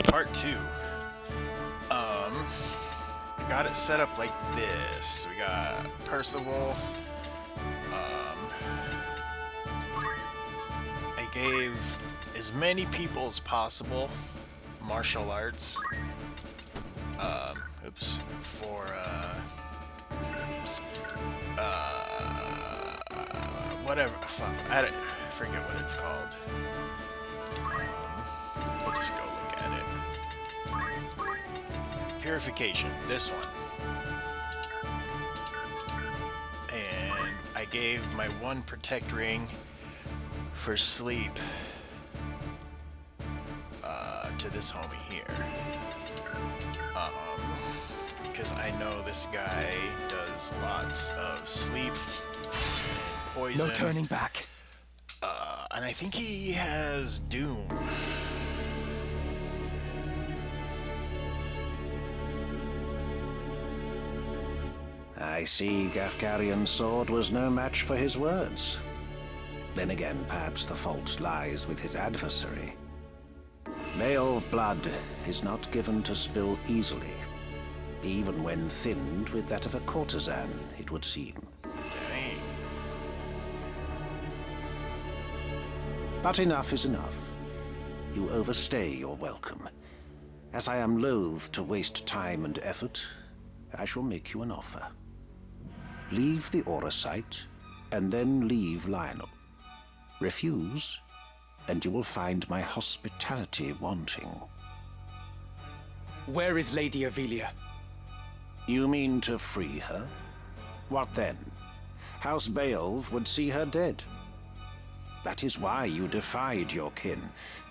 Part 2. Got it set up like this. We got Percival. I gave as many people as possible martial arts. For whatever. Fuck. I forget what it's called. We'll just go look at it. Purification. This one. And I gave my one protect ring for sleep to this homie here. Because I know this guy does lots of sleep and poison. No turning back. And I think he has Doom. I see Gafgarian's sword was no match for his words. Then again, perhaps the fault lies with his adversary. Male blood is not given to spill easily, even when thinned with that of a courtesan, it would seem. Dang. But enough is enough. You overstay your welcome. As I am loath to waste time and effort, I shall make you an offer. Leave the Aura site, and then leave Lionel. Refuse, and you will find my hospitality wanting. Where is Lady Ivalice? You mean to free her? What then? House Beowulf would see her dead. That is why you defied your kin,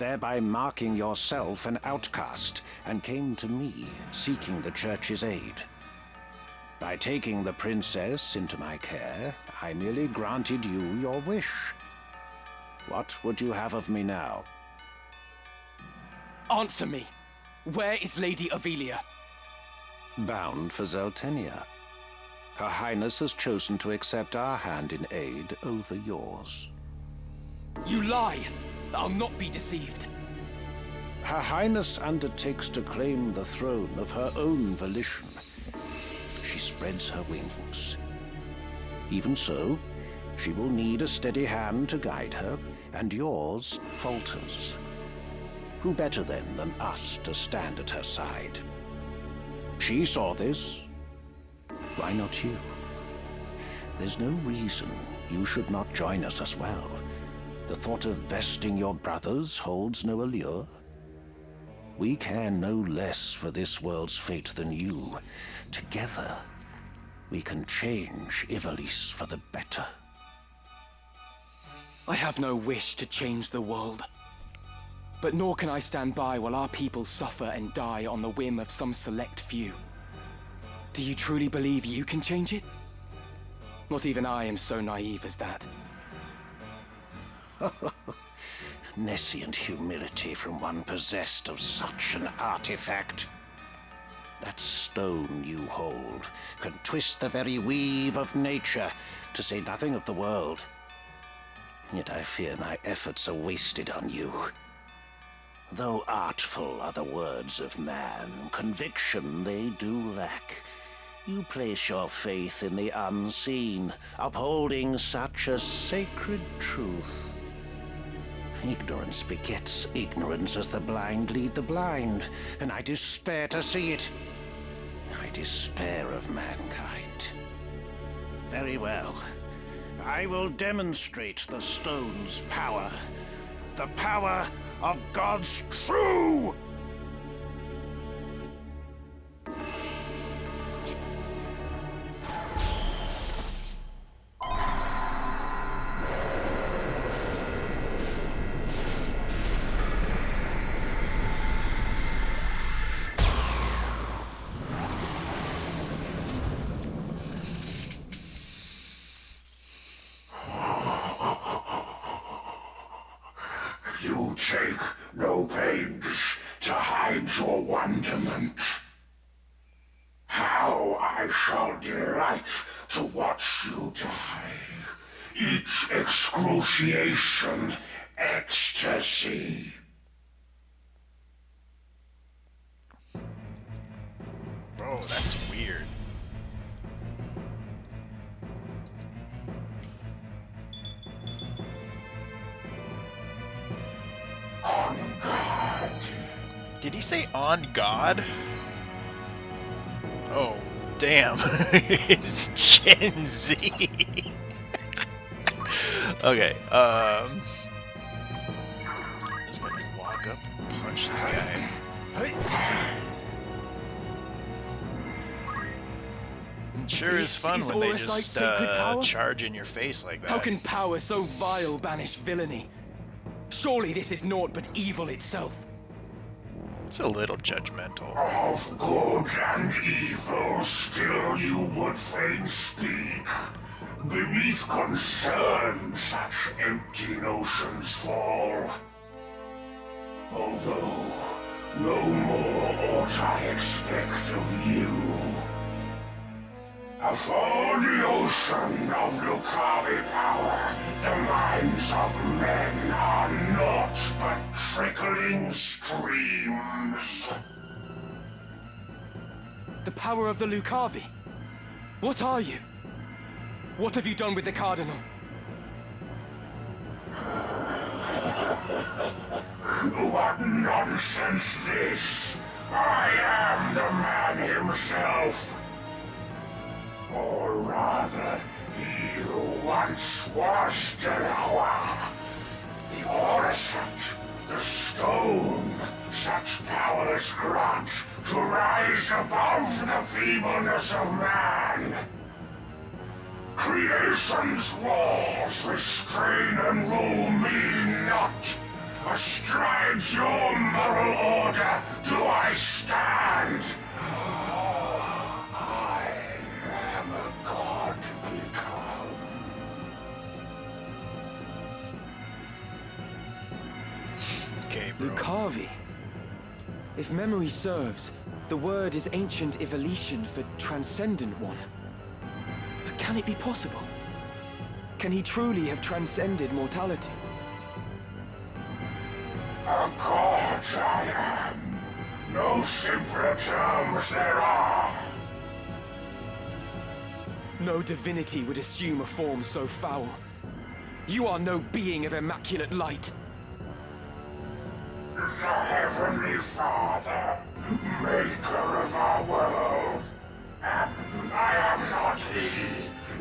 thereby marking yourself an outcast, and came to me, seeking the Church's aid. By taking the princess into my care, I merely granted you your wish. What would you have of me now? Answer me. Where is Lady Ivalice? Bound for Zeltenia. Her Highness has chosen to accept our hand in aid over yours. You lie! I'll not be deceived. Her Highness undertakes to claim the throne of her own volition. She spreads her wings. Even so, she will need a steady hand to guide her, and yours falters. Who better then than us to stand at her side? She saw this. Why not you? There's no reason you should not join us as well. The thought of besting your brothers holds no allure. We care no less for this world's fate than you. Together, we can change Ivalice for the better. I have no wish to change the world. But nor can I stand by while our people suffer and die on the whim of some select few. Do you truly believe you can change it? Not even I am so naive as that. Nescient humility from one possessed of such an artifact. That stone you hold can twist the very weave of nature, to say nothing of the world. Yet I fear my efforts are wasted on you. Though artful are the words of man, conviction they do lack. You place your faith in the unseen, upholding such a sacred truth. Ignorance begets ignorance as the blind lead the blind, and I despair to see it. I despair of mankind. Very well. I will demonstrate the stone's power. The power of God's true! You take no pains to hide your wonderment. How I shall delight to watch you die. Each excruciation, ecstasy. Did he say on God? Oh, damn. It's Gen Z. Okay, just gonna walk up and punch this guy. It sure is fun when they just charge in your face like that. How can power so vile banish villainy? Surely this is naught but evil itself. It's a little judgmental. Of good and evil still you would fain speak. Beneath concern such empty notions fall. Although no more ought I expect of you. Afore the ocean of Lucavi power, the minds of men are naught but trickling streams. The power of the Lucavi? What are you? What have you done with the Cardinal? What nonsense this! I am the man himself. Or rather, he who once was Delacroix. The Oracet, the stone, such powers grant to rise above the feebleness of man. Creation's laws restrain and rule me not. Astride your moral order do I stand. I am a god become. Okay, bro. Lucavi? If memory serves, the word is ancient Ivalician for transcendent one. But can it be possible? Can he truly have transcended mortality? A god I am. No simpler terms there are. No divinity would assume a form so foul. You are no being of immaculate light. The Heavenly Father, maker of our world. I am not he,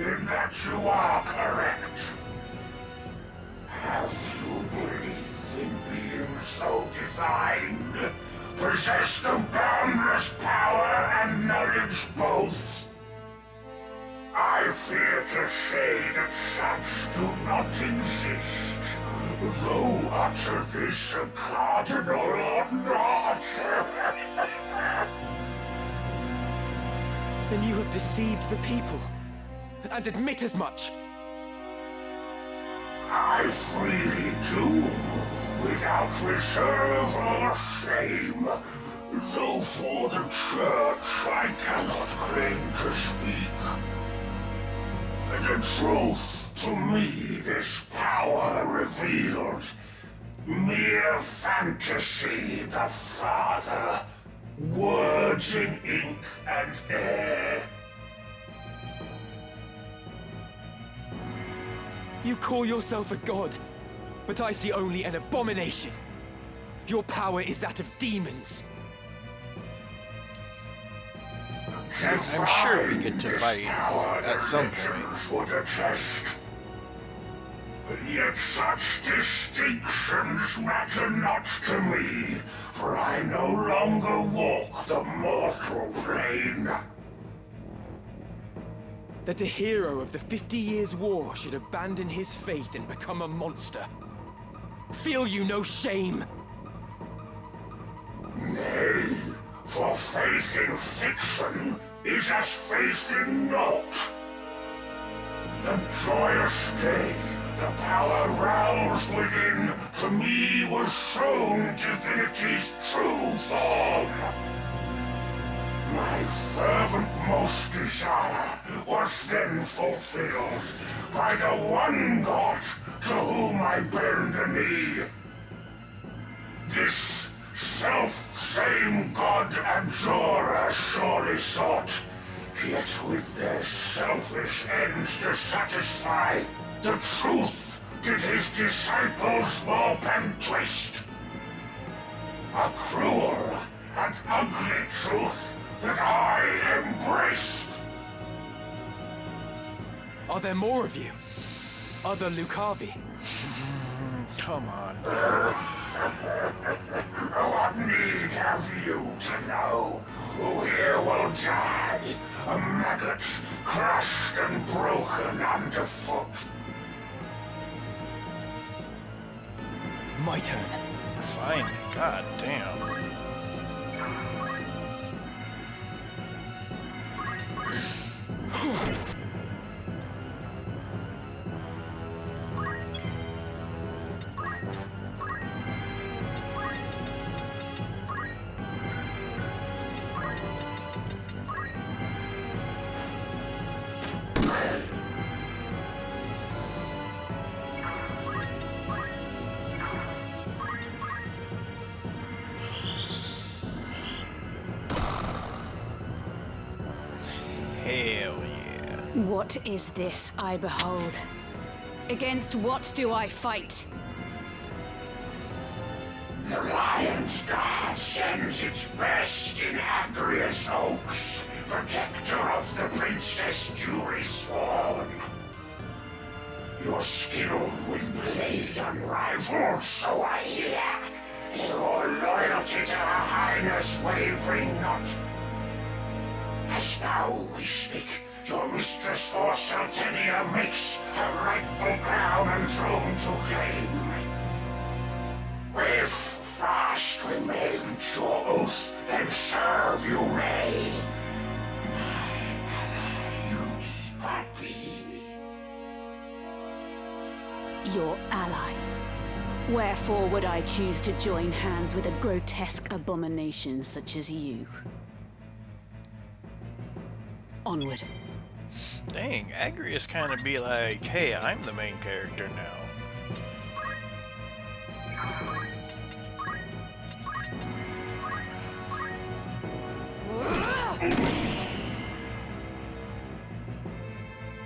in that you are correct. Have you belief in being so divine, possessed of boundless power and knowledge both? I fear to say that such do not exist, though utter this a cardinal or not. Then you have deceived the people, and admit as much. I freely do, without reserve or shame, though for the church I cannot claim to speak. The truth, to me, this power revealed. Mere fantasy, the Father. Words in ink and air. You call yourself a god, but I see only an abomination. Your power is that of demons. I'm sure we get to fight at some point. Would attest. Yet such distinctions matter not to me, for I no longer walk the mortal plane. That a hero of the 50 Years' War should abandon his faith and become a monster. Feel you no shame? Nay, for faith in fiction is as faith in naught. The joyous day, the power roused within, to me was shown divinity's true form. My fervent most desire was then fulfilled by the one God to whom I bend the knee. This self-same God abjurer surely sought, yet with their selfish ends to satisfy, the truth did his disciples warp and twist. A cruel and ugly truth that I embraced. Are there more of you? Other Lucavi? Come on. What need have you to know? Who here will die? A maggot crushed and broken underfoot. My turn. Fine. God damn. Hell yeah. What is this I behold? Against what do I fight? The Lion's Guard sends its best in Agrius Oaks, protector of the Princess Jury Sworn. You're skilled with blade unrivaled, so I hear. Your loyalty to Her Highness wavering not. As now we speak, your mistress for Saltenia makes her rightful crown and throne to claim. If fast remains your oath, then serve you may. My ally, you need but be. Your ally. Wherefore would I choose to join hands with a grotesque abomination such as you? Onward. Dang, Agrius kind of be like, hey, I'm the main character now.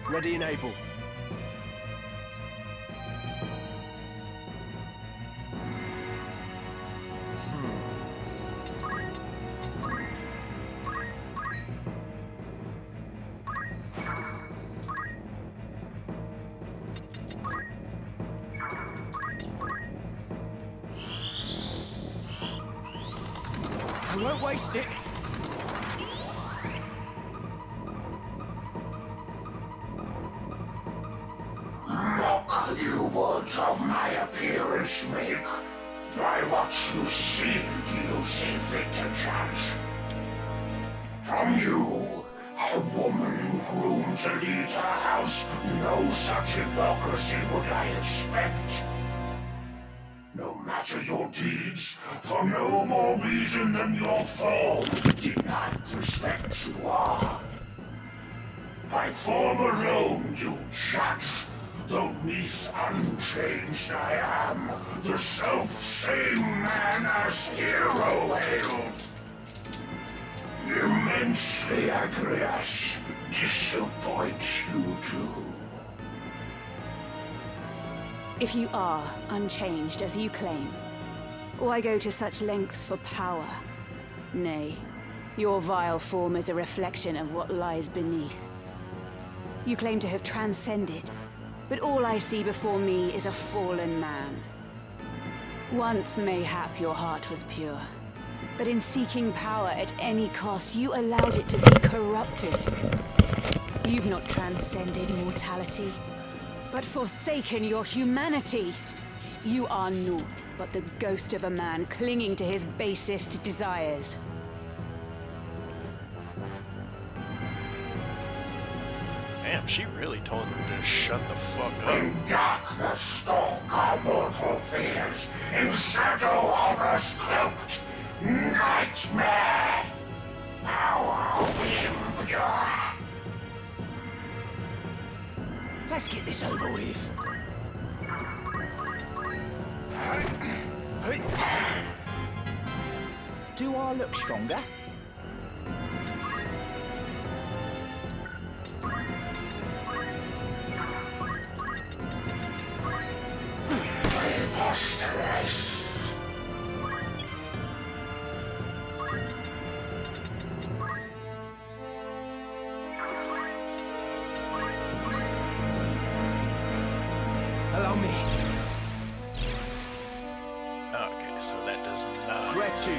Ready and able. I won't waste it. Mock you words of my appearance make. By what you see, do you see fit to judge? From you, a woman groomed to lead her house, no such hypocrisy would I expect. No matter your deeds, for no more reason than your form, denied respect you are. By form alone you judge, though neath unchanged I am, the self-same man as hero hailed. Immensely, Agrius, disappoints you too. If you are unchanged as you claim, why go to such lengths for power? Nay, your vile form is a reflection of what lies beneath. You claim to have transcended, but all I see before me is a fallen man. Once, mayhap, your heart was pure, but in seeking power at any cost, you allowed it to be corrupted. You've not transcended mortality, but forsaken your humanity. You are naught but the ghost of a man clinging to his basest desires. Damn, she really told him to shut the fuck up. In darkness stalk our mortal fears, in shadow horrors cloaked, nightmare, power of the impure. Let's get this over with. Do I look stronger? Preposterous. so that does not. Where to?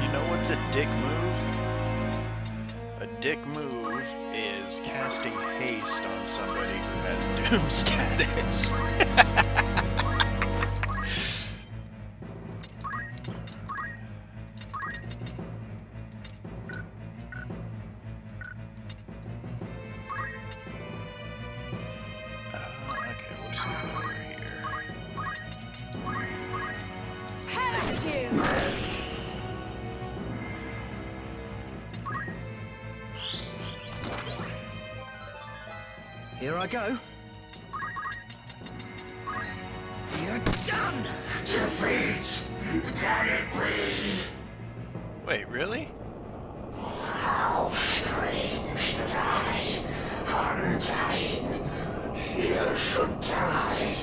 You know what's a dick move? A dick move is casting haste on somebody who has doom status. Okay, we'll just move over here. Hell at you! Here I go. You're done! Defeat! Can it be? Wait, really? How strange that I, undying, here should die.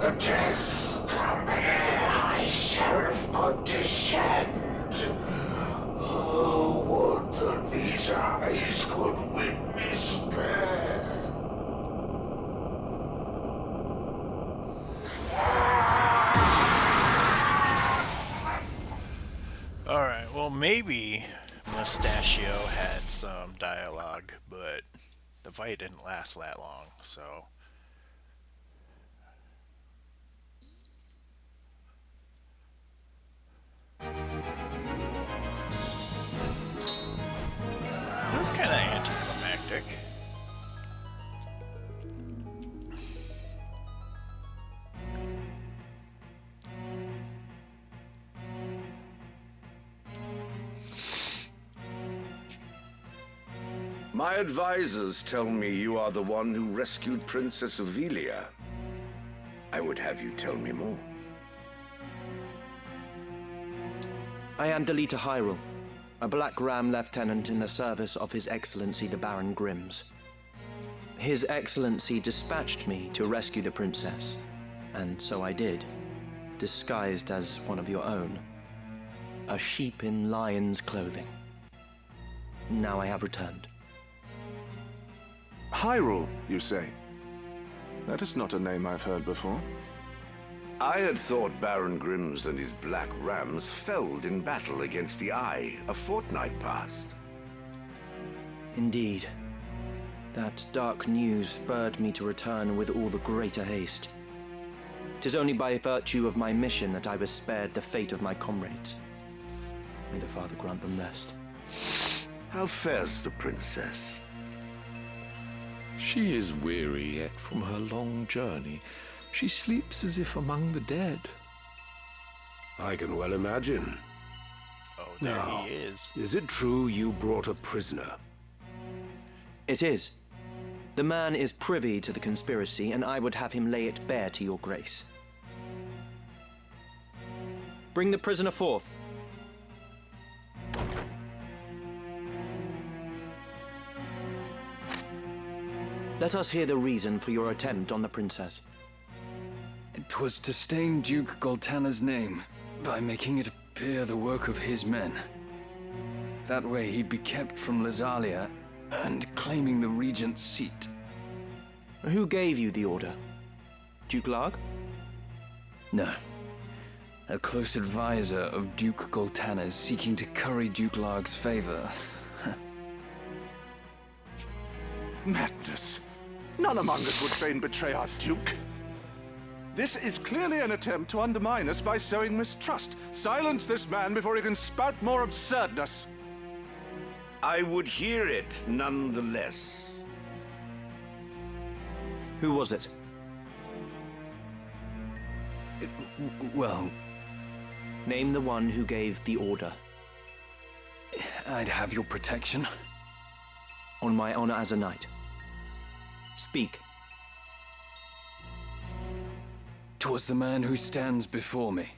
A death come ere High Sheriff could descend. Oh, would that these eyes could witness death. Alright, well maybe Mustachio had some dialogue, but the fight didn't last that long, so... It was kind of anticlimactic. My advisors tell me you are the one who rescued Princess Ivalice. I would have you tell me more. I am Delita Hyrule, a Black Ram lieutenant in the service of His Excellency the Baron Grimms. His Excellency dispatched me to rescue the princess, and so I did, disguised as one of your own. A sheep in lion's clothing. Now I have returned. Hyrule, you say? That is not a name I've heard before. I had thought Baron Grimms and his Black Rams felled in battle against the Eye a fortnight past. Indeed. That dark news spurred me to return with all the greater haste. 'Tis only by virtue of my mission that I was spared the fate of my comrades. May the Father grant them rest. How fares the princess? She is weary yet from her long journey. She sleeps as if among the dead. I can well imagine. Oh, there Now, he is. Is it true you brought a prisoner? It is. The man is privy to the conspiracy, and I would have him lay it bare to your grace. Bring the prisoner forth. Let us hear the reason for your attempt on the princess. It was to stain Duke Goltana's name by making it appear the work of his men. That way he'd be kept from Lazalia and claiming the regent's seat. Who gave you the order? Duke Larg? No. A close advisor of Duke Goltana's seeking to curry Duke Larg's favor. Madness. None among us would fain betray our Duke. This is clearly an attempt to undermine us by sowing mistrust. Silence this man before he can spout more absurdness. I would hear it nonetheless. Who was it? Well, Name the one who gave the order. I'd have your protection. On my honor as a knight. Speak. 'Twas the man who stands before me.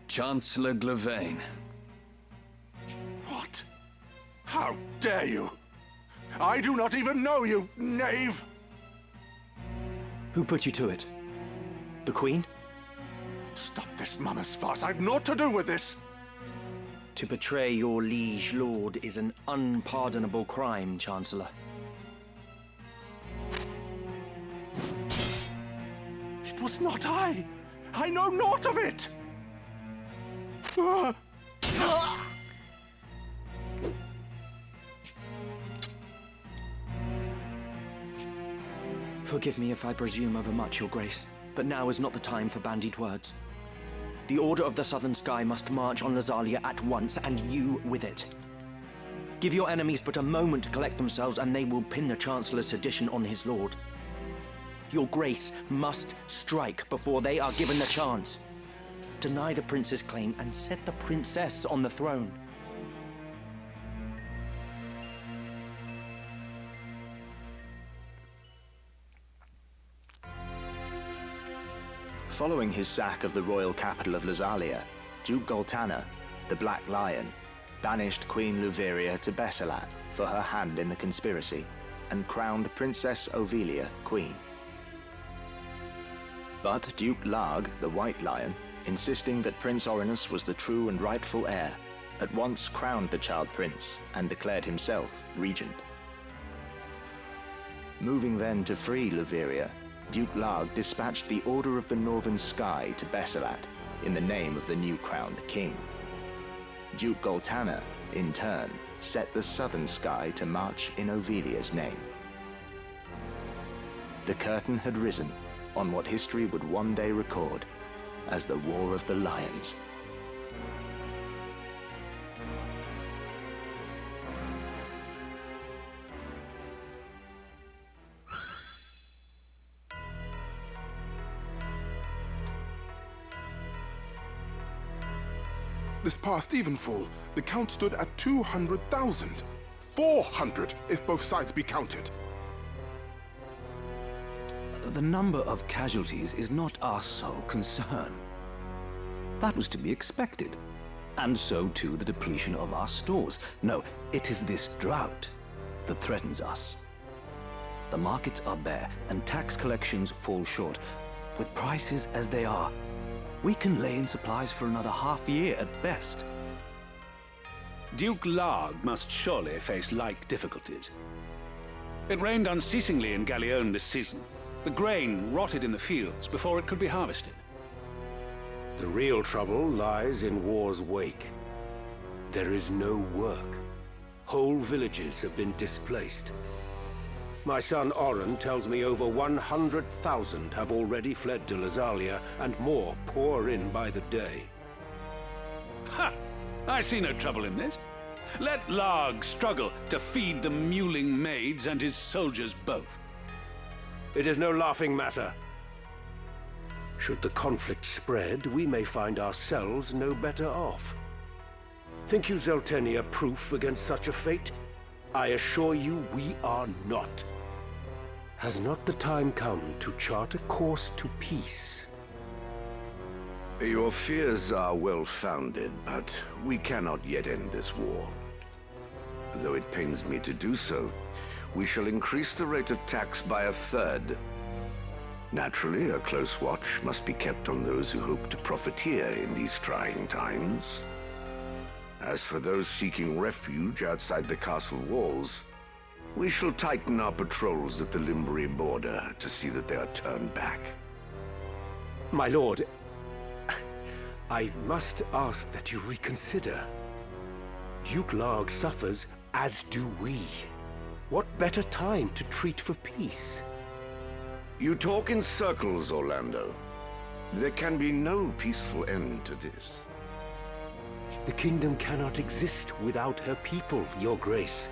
Chancellor Glavain. What? How dare you? I do not even know you, knave! Who put you to it? The Queen? Stop this mama's farce. I've naught to do with this. To betray your liege lord is an unpardonable crime, Chancellor. It was not I! I know naught of it! Forgive me if I presume overmuch, Your Grace, but now is not the time for bandied words. The Order of the Southern Sky must march on Lazalia at once, and you with it. Give your enemies but a moment to collect themselves, and they will pin the Chancellor's sedition on his lord. Your Grace must strike before they are given the chance. Deny the prince's claim and set the princess on the throne. Following his sack of the royal capital of Lazalia, Duke Goltana, the Black Lion, banished Queen Luveria to Besselat for her hand in the conspiracy, and crowned Princess Ovelia queen. But Duke Larg, the White Lion, insisting that Prince Orinus was the true and rightful heir, at once crowned the child prince and declared himself regent. Moving then to free Luveria, Duke Larg dispatched the Order of the Northern Sky to Besselat in the name of the new crowned king. Duke Goltana, in turn, set the Southern Sky to march in Ovelia's name. The curtain had risen on what history would one day record as the War of the Lions. This past evenfall, the count stood at 200,000. 400 if both sides be counted. The number of casualties is not our sole concern. That was to be expected. And so too the depletion of our stores. No, it is this drought that threatens us. The markets are bare and tax collections fall short. With prices as they are, we can lay in supplies for another half year at best. Duke Larg must surely face like difficulties. It rained unceasingly in Galleon this season. The grain rotted in the fields before it could be harvested. The real trouble lies in war's wake. There is no work. Whole villages have been displaced. My son Oren tells me over 100,000 have already fled to Lazalia, and more pour in by the day. Ha! I see no trouble in this. Let Larg struggle to feed the mewling maids and his soldiers both. It is no laughing matter. Should the conflict spread, we may find ourselves no better off. Think you Zeltenia proof against such a fate? I assure you we are not. Has not the time come to chart a course to peace? Your fears are well-founded, but we cannot yet end this war. Though it pains me to do so, we shall increase the rate of tax by 1/3. Naturally, a close watch must be kept on those who hope to profiteer in these trying times. As for those seeking refuge outside the castle walls, we shall tighten our patrols at the Limbri border to see that they are turned back. My lord, I must ask that you reconsider. Duke Larg suffers, as do we. What better time to treat for peace? You talk in circles, Orlando. There can be no peaceful end to this. The kingdom cannot exist without her people, Your Grace.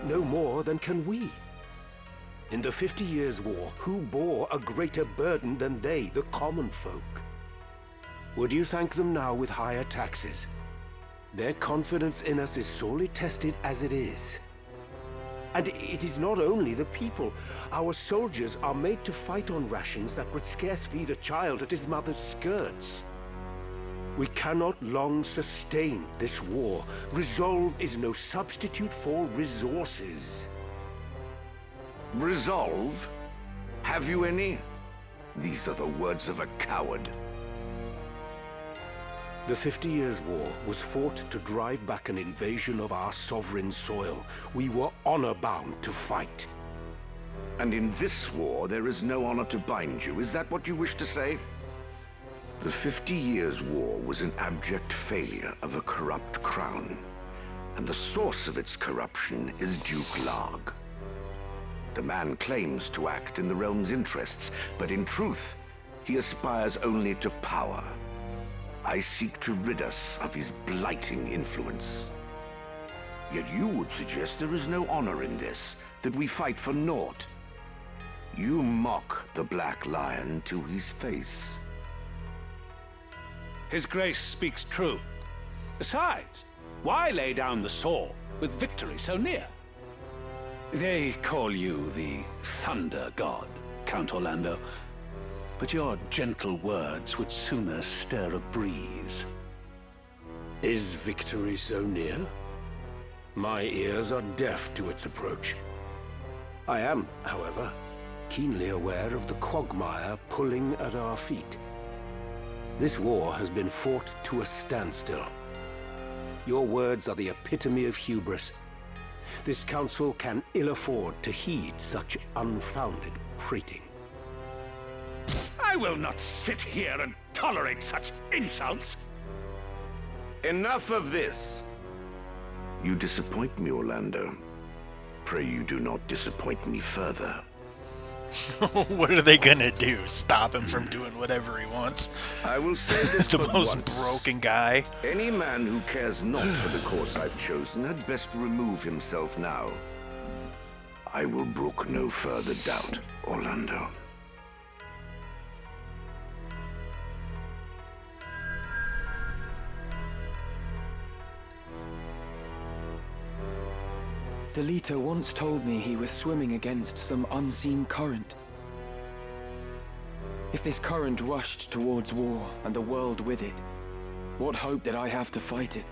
No more than can we. In the 50 Years' War, who bore a greater burden than they, the common folk? Would you thank them now with higher taxes? Their confidence in us is sorely tested as it is. And it is not only the people. Our soldiers are made to fight on rations that would scarce feed a child at his mother's skirts. We cannot long sustain this war. Resolve is no substitute for resources. Resolve? Have you any? These are the words of a coward. The 50 Years' War was fought to drive back an invasion of our sovereign soil. We were honor-bound to fight. And in this war, there is no honor to bind you. Is that what you wish to say? The 50 Years' War was an abject failure of a corrupt crown. And the source of its corruption is Duke Larg. The man claims to act in the realm's interests, but in truth, he aspires only to power. I seek to rid us of his blighting influence. Yet you would suggest there is no honor in this, that we fight for naught. You mock the Black Lion to his face. His Grace speaks true. Besides, why lay down the sword with victory so near? They call you the Thunder God, Count Orlando. But your gentle words would sooner stir a breeze. Is victory so near? My ears are deaf to its approach. I am, however, keenly aware of the quagmire pulling at our feet. This war has been fought to a standstill. Your words are the epitome of hubris. This council can ill afford to heed such unfounded prating. I will not sit here and tolerate such insults. Enough of this. You disappoint me, Orlando. Pray you do not disappoint me further. What are they gonna do? Stop him from doing whatever he wants? I will say this the but most once. broken guy. Any man who cares not for the course I've chosen had best remove himself now. I will brook no further doubt, Orlando. The leader once told me he was swimming against some unseen current. If this current rushed towards war, and the world with it, what hope did I have to fight it?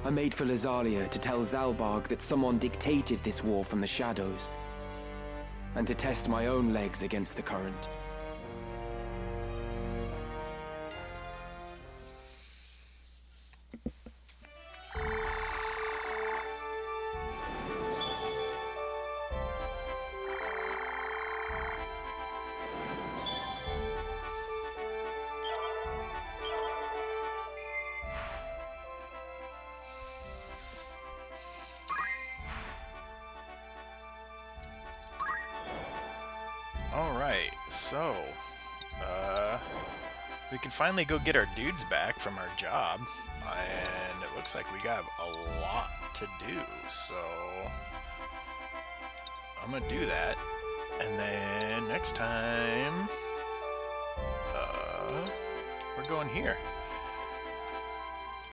I made for Lazalia to tell Zalbarg that someone dictated this war from the shadows, and to test my own legs against the current. Alright, so, we can finally go get our dudes back from our job, and it looks like we got a lot to do, so I'm gonna do that, and then next time, we're going here.